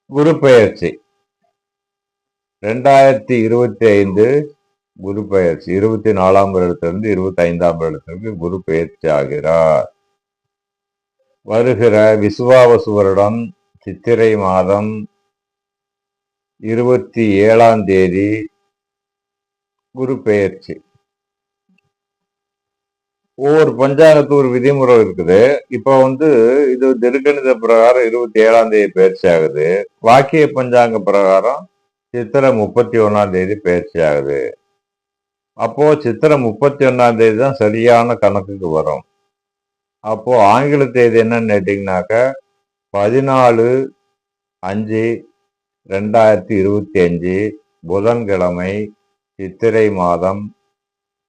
குரு பெயர்ச்சி 2025 குரு பெயர்ச்சி 24ஆம் இடத்திலிருந்து 25ஆம் இடத்திற்கு குரு பெயர்ச்சி ஆகிறார். வருகிற விசுவாவசு வருடம் சித்திரை மாதம் 27ஆம் தேதி குரு பெயர்ச்சி. ஒவ்வொரு பஞ்சாங்கத்து ஒரு விதிமுறை இருக்குது. இப்ப இது திருக்கணித பிரகாரம் 27ஆம் தேதி பயிற்சி ஆகுது. வாக்கிய பஞ்சாங்க பிரகாரம் சித்திரை 31ஆம் தேதி பயிற்சி ஆகுது. அப்போ சித்திரை 31ஆம் தேதி தான் சரியான கணக்குக்கு வரும். அப்போ ஆங்கில தேதி என்னன்னு கேட்டீங்கன்னாக்க 14/5/2025 புதன்கிழமை சித்திரை மாதம்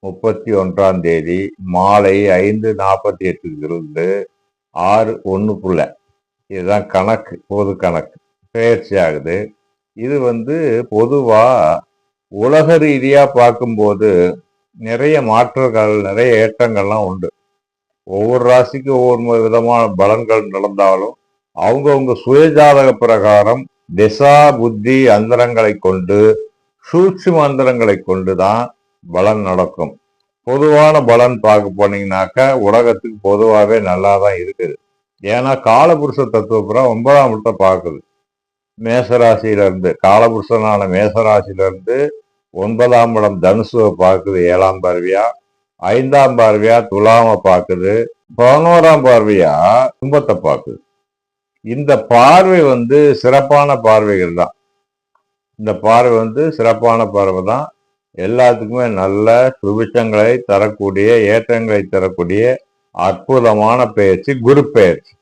31ஆம் தேதி மாலை 5:48 இருந்து 6:01 இதுதான் கணக்கு, பொது கணக்கு பெயர்ச்சி ஆகுது. இது பொதுவா உலக ரீதியா பார்க்கும்போது நிறைய மாற்றங்கள், நிறைய ஏற்றங்கள்லாம் உண்டு. ஒவ்வொரு ராசிக்கும் ஒவ்வொரு விதமான பலன்கள் நடந்தாலும் அவங்கவுங்க சுயஜாதக பிரகாரம் திசா புத்தி அந்தரங்களை கொண்டு, சூட்சும அந்தரங்களை கொண்டுதான் பலன் நடக்கும். பொதுவான பலன் பார்க்க போனீங்கன்னாக்க உலகத்துக்கு பொதுவாகவே நல்லா தான் இருக்குது. ஏன்னா காலபுருஷ தத்துவப்புறம் 9ஆம் இடத்தை பார்க்குது. மேசராசியில இருந்து, காலபுருஷனான மேசராசியில இருந்து 9ஆம் இடம் தனுசுவை பார்க்குது 7ஆம் பார்வையா, 5ஆம் பார்வையா துலாம பார்க்குது, 11ஆம் பார்வையா கும்பத்தை பார்க்குது. இந்த பார்வை சிறப்பான பார்வைகள் தான். இந்த பார்வை சிறப்பான பார்வை தான். எல்லாத்துக்குமே நல்ல சுபிட்சங்களை தரக்கூடிய, ஏற்றங்களை தரக்கூடிய அற்புதமான பெயர்ச்சி குரு பெயர்ச்சி.